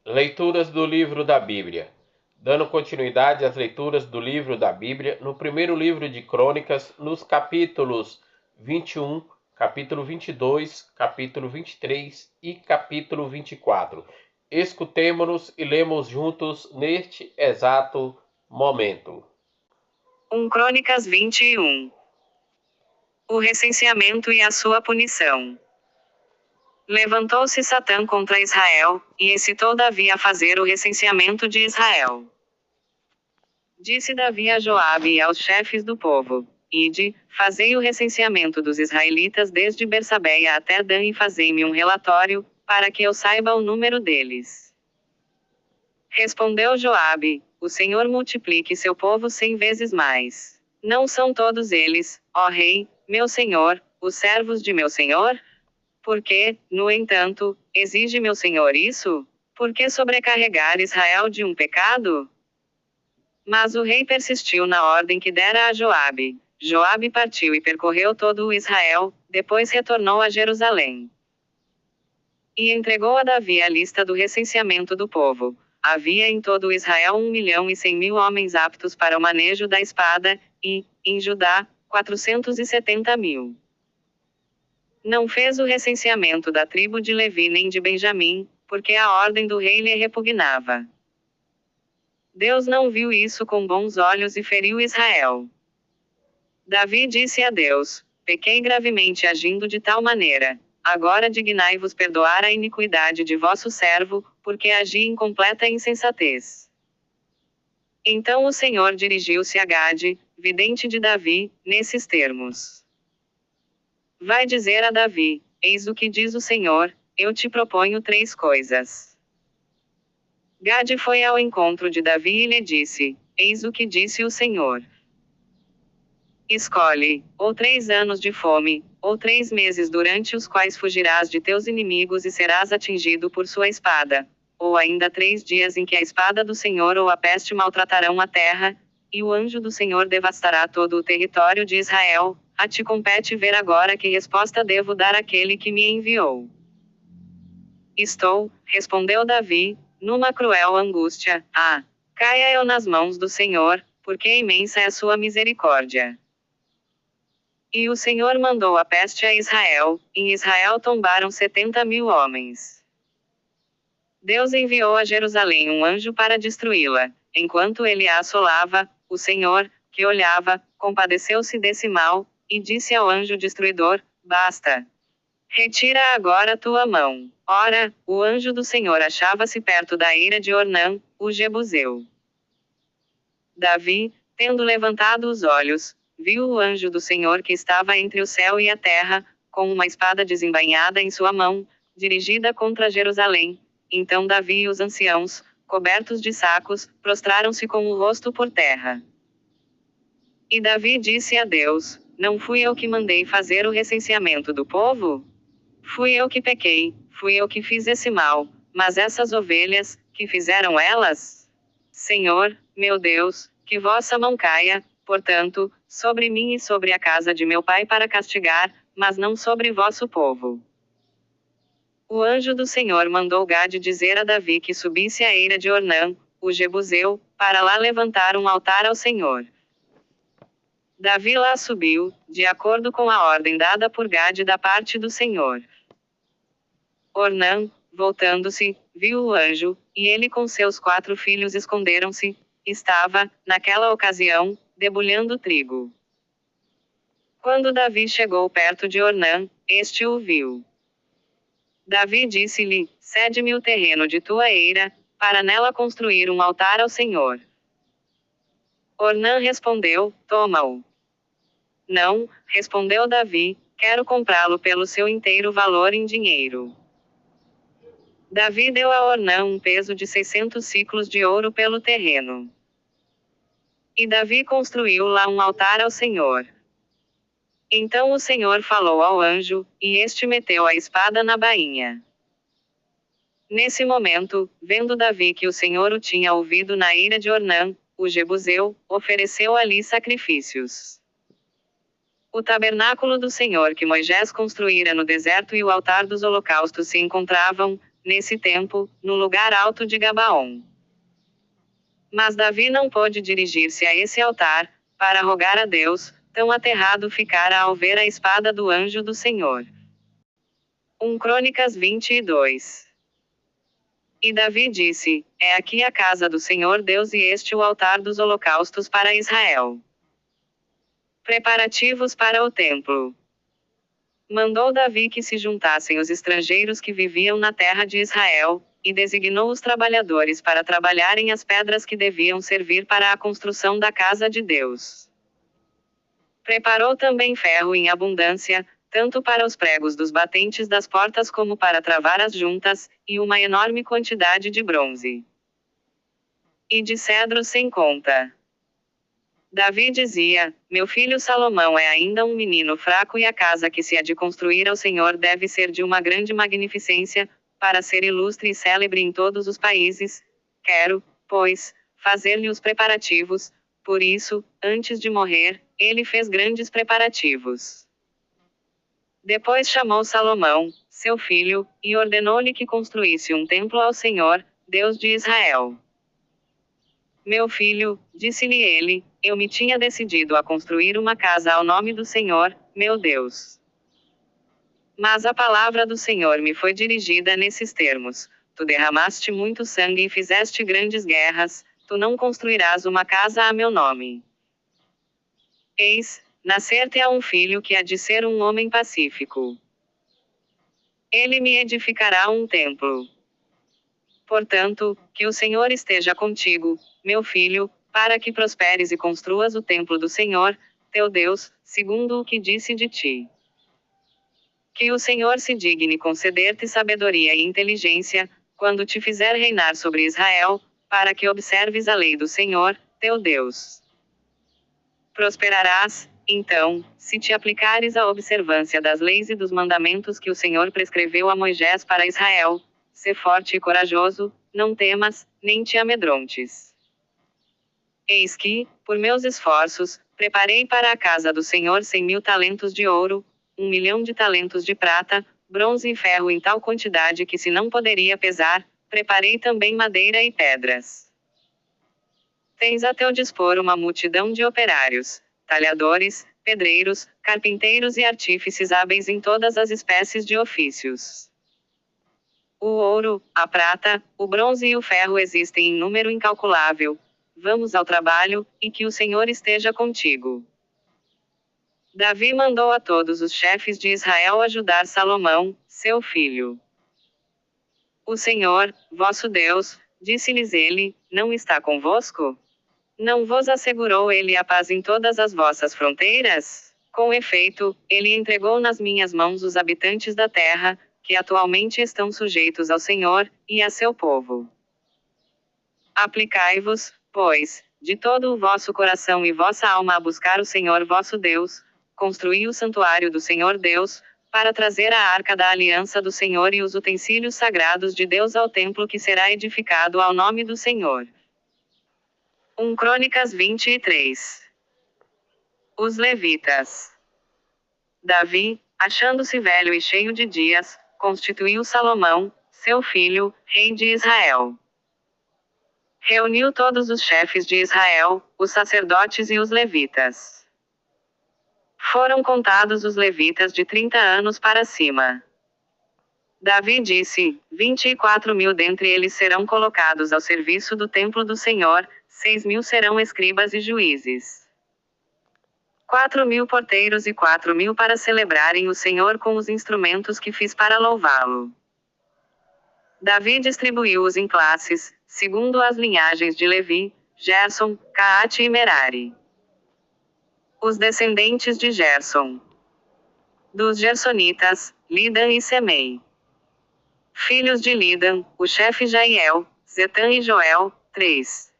Leituras do livro da Bíblia. Dando continuidade às leituras do livro da Bíblia, no primeiro livro de Crônicas, nos capítulos 21, capítulo 22, capítulo 23 e capítulo 24. Escutemo-nos e lemos juntos neste exato momento. 1 Crônicas 21. O recenseamento e a sua punição. Levantou-se Satã contra Israel, e excitou Davi a fazer o recenseamento de Israel. Disse Davi a Joabe e aos chefes do povo: Ide, fazei o recenseamento dos israelitas desde Bersabeia até Dan e fazei-me um relatório, para que eu saiba o número deles. Respondeu Joabe: O Senhor multiplique seu povo 100 vezes mais. Não são todos eles, ó rei, meu senhor, os servos de meu senhor? Porque, no entanto, exige meu senhor isso? Por que sobrecarregar Israel de um pecado? Mas o rei persistiu na ordem que dera a Joabe. Joabe partiu e percorreu todo o Israel, depois retornou a Jerusalém. E entregou a Davi a lista do recenseamento do povo. Havia em todo o Israel 1.100.000 homens aptos para o manejo da espada, e, em Judá, 470.000. Não fez o recenseamento da tribo de Levi nem de Benjamim, porque a ordem do rei lhe repugnava. Deus não viu isso com bons olhos e feriu Israel. Davi disse a Deus: Pequei gravemente agindo de tal maneira. Agora dignai-vos perdoar a iniquidade de vosso servo, porque agi em completa insensatez. Então o Senhor dirigiu-se a Gade, vidente de Davi, nesses termos: Vai dizer a Davi: Eis o que diz o Senhor, eu te proponho 3 coisas. Gade foi ao encontro de Davi e lhe disse: Eis o que disse o Senhor. Escolhe, ou 3 anos de fome, ou 3 meses durante os quais fugirás de teus inimigos e serás atingido por sua espada, ou ainda 3 dias em que a espada do Senhor ou a peste maltratarão a terra, e o anjo do Senhor devastará todo o território de Israel. A ti compete ver agora que resposta devo dar àquele que me enviou. Estou, respondeu Davi, numa cruel angústia. Caia eu nas mãos do Senhor, porque imensa é a sua misericórdia. E o Senhor mandou a peste a Israel, em Israel tombaram 70.000 homens. Deus enviou a Jerusalém um anjo para destruí-la. Enquanto ele a assolava, o Senhor, que olhava, compadeceu-se desse mal, e disse ao anjo destruidor: Basta. Retira agora tua mão. Ora, o anjo do Senhor achava-se perto da eira de Ornã, o Jebuseu. Davi, tendo levantado os olhos, viu o anjo do Senhor que estava entre o céu e a terra, com uma espada desembainhada em sua mão, dirigida contra Jerusalém. Então Davi e os anciãos, cobertos de sacos, prostraram-se com o rosto por terra. E Davi disse a Deus: Não fui eu que mandei fazer o recenseamento do povo? Fui eu que pequei, fui eu que fiz esse mal, mas essas ovelhas, que fizeram elas? Senhor, meu Deus, que vossa mão caia, portanto, sobre mim e sobre a casa de meu pai para castigar, mas não sobre vosso povo. O anjo do Senhor mandou Gade dizer a Davi que subisse a eira de Ornã, o Jebuseu, para lá levantar um altar ao Senhor. Davi lá subiu, de acordo com a ordem dada por Gade da parte do Senhor. Ornã, voltando-se, viu o anjo, e ele com seus 4 filhos esconderam-se. Estava, naquela ocasião, debulhando trigo. Quando Davi chegou perto de Ornã, este o viu. Davi disse-lhe: Cede-me o terreno de tua eira, para nela construir um altar ao Senhor. Ornã respondeu: Toma-o. Não, respondeu Davi, quero comprá-lo pelo seu inteiro valor em dinheiro. Davi deu a Ornã um peso de 600 siclos de ouro pelo terreno. E Davi construiu lá um altar ao Senhor. Então o Senhor falou ao anjo, e este meteu a espada na bainha. Nesse momento, vendo Davi que o Senhor o tinha ouvido na eira de Ornã, o Jebuseu, ofereceu ali sacrifícios. O tabernáculo do Senhor que Moisés construíra no deserto e o altar dos holocaustos se encontravam nesse tempo, no lugar alto de Gabaon. Mas Davi não pôde dirigir-se a esse altar, para rogar a Deus, tão aterrado ficara ao ver a espada do anjo do Senhor. 1 Crônicas 22. E Davi disse: É aqui a casa do Senhor Deus e este o altar dos holocaustos para Israel. Preparativos para o templo. Mandou Davi que se juntassem os estrangeiros que viviam na terra de Israel, e designou os trabalhadores para trabalharem as pedras que deviam servir para a construção da casa de Deus. Preparou também ferro em abundância, tanto para os pregos dos batentes das portas como para travar as juntas, e uma enorme quantidade de bronze. E de cedro sem conta. Davi dizia: Meu filho Salomão é ainda um menino fraco e a casa que se há de construir ao Senhor deve ser de uma grande magnificência, para ser ilustre e célebre em todos os países. Quero, pois, fazer-lhe os preparativos. Por isso, antes de morrer, ele fez grandes preparativos. Depois chamou Salomão, seu filho, e ordenou-lhe que construísse um templo ao Senhor, Deus de Israel. Meu filho, disse-lhe ele, eu me tinha decidido a construir uma casa ao nome do Senhor, meu Deus. Mas a palavra do Senhor me foi dirigida nesses termos: Tu derramaste muito sangue e fizeste grandes guerras, tu não construirás uma casa a meu nome. Eis, nascer-te-á um filho que há de ser um homem pacífico. Ele me edificará um templo. Portanto, que o Senhor esteja contigo, meu filho, para que prosperes e construas o templo do Senhor, teu Deus, segundo o que disse de ti. Que o Senhor se digne conceder-te sabedoria e inteligência, quando te fizer reinar sobre Israel, para que observes a lei do Senhor, teu Deus. Prosperarás, então, se te aplicares à observância das leis e dos mandamentos que o Senhor prescreveu a Moisés para Israel. Sê forte e corajoso, não temas, nem te amedrontes. Eis que, por meus esforços, preparei para a casa do Senhor 100.000 talentos de ouro, 1.000.000 de talentos de prata, bronze e ferro em tal quantidade que se não poderia pesar, preparei também madeira e pedras. Tens a teu dispor uma multidão de operários, talhadores, pedreiros, carpinteiros e artífices hábeis em todas as espécies de ofícios. O ouro, a prata, o bronze e o ferro existem em número incalculável. Vamos ao trabalho, e que o Senhor esteja contigo. Davi mandou a todos os chefes de Israel ajudar Salomão, seu filho. O Senhor, vosso Deus, disse-lhes ele, não está convosco? Não vos assegurou ele a paz em todas as vossas fronteiras? Com efeito, ele entregou nas minhas mãos os habitantes da terra, que atualmente estão sujeitos ao Senhor, e a seu povo. Aplicai-vos, pois, de todo o vosso coração e vossa alma a buscar o Senhor vosso Deus, construí o santuário do Senhor Deus, para trazer a arca da aliança do Senhor e os utensílios sagrados de Deus ao templo que será edificado ao nome do Senhor. 1 Crônicas 23. Os levitas. Davi, achando-se velho e cheio de dias, constituiu Salomão, seu filho, rei de Israel. Reuniu todos os chefes de Israel, os sacerdotes e os levitas. Foram contados os levitas de 30 anos para cima. Davi disse: 24.000 dentre eles serão colocados ao serviço do templo do Senhor, 6.000 serão escribas e juízes. 4.000 porteiros e 4.000 para celebrarem o Senhor com os instrumentos que fiz para louvá-lo. Davi distribuiu-os em classes, segundo as linhagens de Levi, Gerson, Caate e Merari. Os descendentes de Gerson. Dos Gersonitas, Lidan e Semei. Filhos de Lidan, o chefe Jaiel, Zetã e Joel, 3.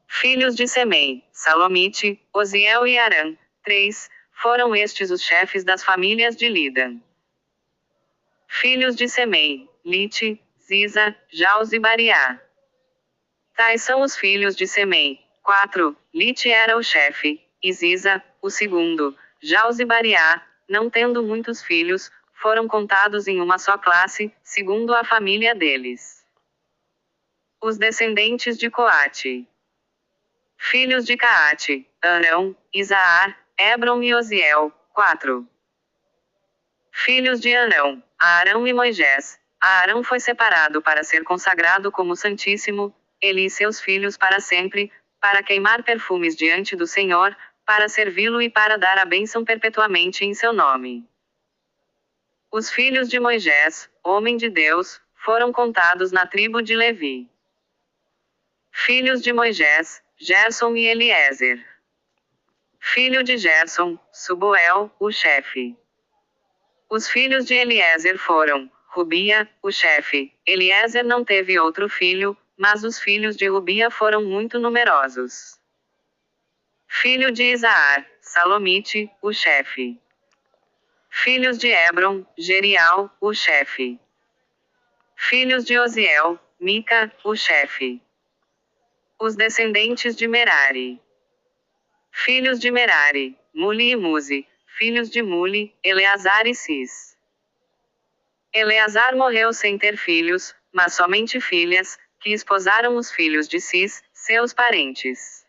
Filhos de Semei, Salomite, Oziel e Arã, 3, foram estes os chefes das famílias de Lidan. Filhos de Semei, Lite, Ziza, Jaus e Bariá. Tais são os filhos de Semei, 4, Lite era o chefe, e Ziza, o segundo, Jaus e Bariá, não tendo muitos filhos, foram contados em uma só classe, segundo a família deles. Os descendentes de Coate. Filhos de Caate: Arão, Isaar, Hebron e Osiel. 4. Filhos de Arão: Arão e Moisés. Arão foi separado para ser consagrado como Santíssimo, ele e seus filhos para sempre, para queimar perfumes diante do Senhor, para servi-lo e para dar a bênção perpetuamente em seu nome. Os filhos de Moisés, homem de Deus, foram contados na tribo de Levi. Filhos de Moisés, Gerson e Eliezer. Filho de Gerson, Suboel, o chefe. Os filhos de Eliezer foram Rubia, o chefe. Eliezer não teve outro filho, mas os filhos de Rubia foram muito numerosos. Filho de Isaar, Salomite, o chefe. Filhos de Hebron, Jerial, o chefe. Filhos de Osiel, Mica, o chefe. Os descendentes de Merari. Filhos de Merari, Muli e Muzi. Filhos de Muli, Eleazar e Cis. Eleazar morreu sem ter filhos, mas somente filhas, que esposaram os filhos de Cis, seus parentes.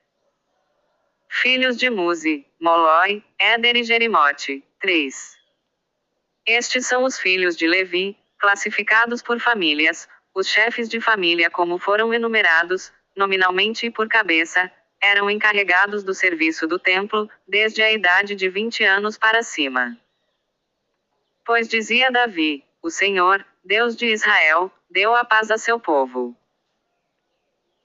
Filhos de Muzi, Molói, Éder e Jerimote. 3. Estes são os filhos de Levi, classificados por famílias, os chefes de família como foram enumerados, nominalmente e por cabeça, eram encarregados do serviço do templo, desde a idade de 20 anos para cima. Pois dizia Davi: o Senhor, Deus de Israel, deu a paz a seu povo.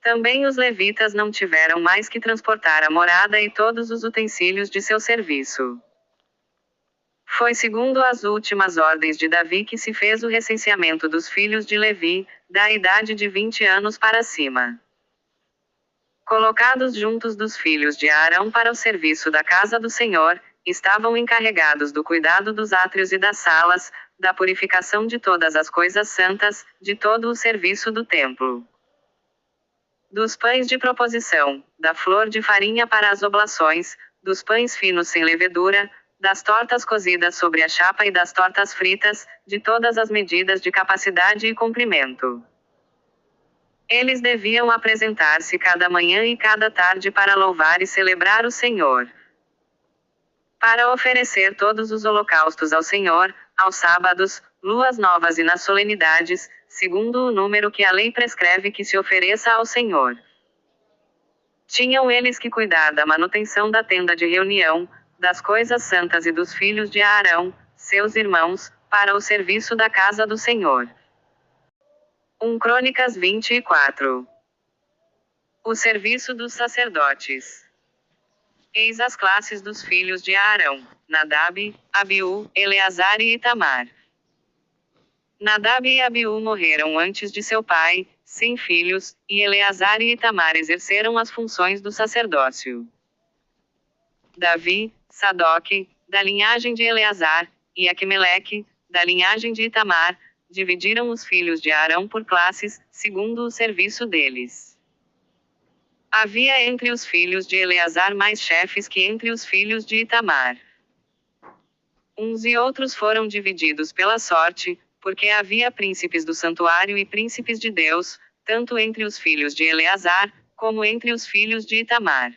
Também os levitas não tiveram mais que transportar a morada e todos os utensílios de seu serviço. Foi segundo as últimas ordens de Davi que se fez o recenseamento dos filhos de Levi, da idade de 20 anos para cima. Colocados juntos dos filhos de Arão para o serviço da casa do Senhor, estavam encarregados do cuidado dos átrios e das salas, da purificação de todas as coisas santas, de todo o serviço do templo. Dos pães de proposição, da flor de farinha para as oblações, dos pães finos sem levedura, das tortas cozidas sobre a chapa e das tortas fritas, de todas as medidas de capacidade e comprimento. Eles deviam apresentar-se cada manhã e cada tarde para louvar e celebrar o Senhor. Para oferecer todos os holocaustos ao Senhor, aos sábados, luas novas e nas solenidades, segundo o número que a lei prescreve que se ofereça ao Senhor. Tinham eles que cuidar da manutenção da tenda de reunião, das coisas santas e dos filhos de Arão, seus irmãos, para o serviço da casa do Senhor. 1 Crônicas 24. O serviço dos sacerdotes. Eis as classes dos filhos de Arão: Nadab, Abiú, Eleazar e Itamar. Nadab e Abiú morreram antes de seu pai, sem filhos, e Eleazar e Itamar exerceram as funções do sacerdócio. Davi, Sadoque, da linhagem de Eleazar, e Aquimeleque, da linhagem de Itamar, dividiram os filhos de Arão por classes, segundo o serviço deles. Havia entre os filhos de Eleazar mais chefes que entre os filhos de Itamar. Uns e outros foram divididos pela sorte, porque havia príncipes do santuário e príncipes de Deus, tanto entre os filhos de Eleazar, como entre os filhos de Itamar.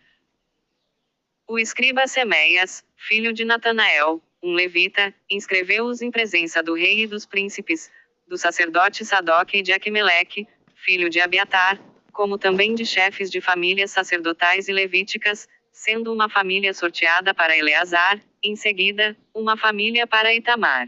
O escriba Semeias, filho de Natanael, um levita, inscreveu-os em presença do rei e dos príncipes, do sacerdote Sadoque e de Aquimeleque, filho de Abiatar, como também de chefes de famílias sacerdotais e levíticas, sendo uma família sorteada para Eleazar, em seguida, uma família para Itamar.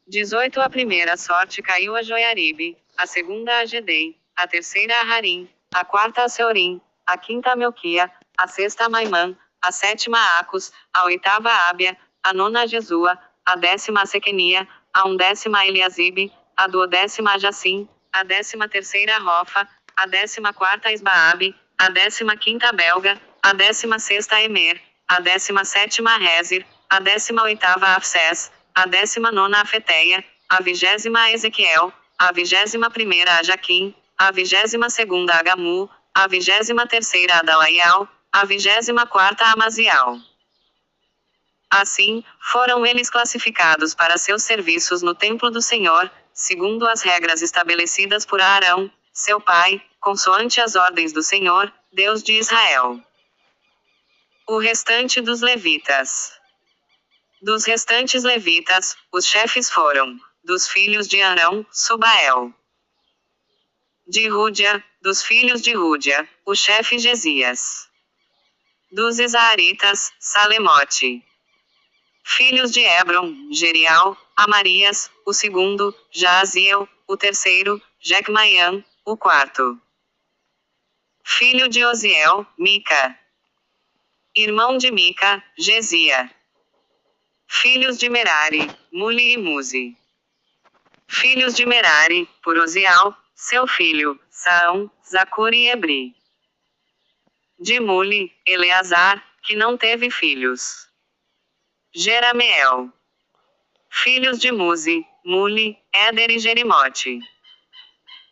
18 A primeira sorte caiu a Joiaribe, a segunda a Gedei, a terceira a Harim, a quarta a Seorim, a quinta a Melquia, a sexta a Maimã, a sétima a Acus, a oitava a Ábia, a nona a Jesua, a 10ª a Sequenia, a 11ª a Eliasibe, a 12ª a Jacim, a 13ª a Rofa, a 14ª a Isbaabe, a 15ª a Belga, a 16ª a Emer, a 17ª a Rezir, a 18ª a Afsés, a 19ª a Feteia, a 20ª a Ezequiel, a 21ª a Jaquim, a 22ª a Gamu, a 23ª a Dalaial, a 24ª a Amazial. Assim, foram eles classificados para seus serviços no templo do Senhor, segundo as regras estabelecidas por Arão, seu pai, consoante as ordens do Senhor, Deus de Israel. O restante dos levitas. Dos restantes levitas, os chefes foram: dos filhos de Arão, Subael. De Rúdia, dos filhos de Rúdia, o chefe Gesias. Dos Isaaritas, Salemote. Filhos de Hebron, Jerial, Amarias, o segundo, Jaaziel, o terceiro, Jecmaian, o quarto. Filho de Oziel, Mica. Irmão de Mica, Gesia. Filhos de Merari, Muli e Muzi. Filhos de Merari, por Oziel, seu filho, Saão, Zacur e Ebri. De Muli, Eleazar, que não teve filhos. Jerameel. Filhos de Muzi, Muli, Éder e Jerimote.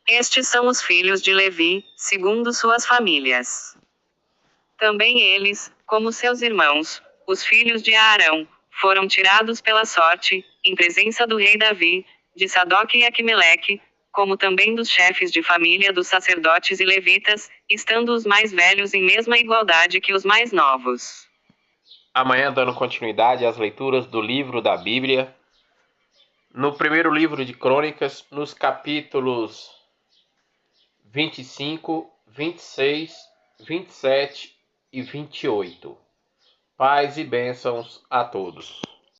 Estes são os filhos de Levi, segundo suas famílias. Também eles, como seus irmãos, os filhos de Arão, foram tirados pela sorte, em presença do rei Davi, de Sadoc e Aquimeleque, como também dos chefes de família dos sacerdotes e levitas, estando os mais velhos em mesma igualdade que os mais novos. Amanhã, dando continuidade às leituras do livro da Bíblia, no primeiro livro de Crônicas, nos capítulos 25, 26, 27 e 28. Paz e bênçãos a todos.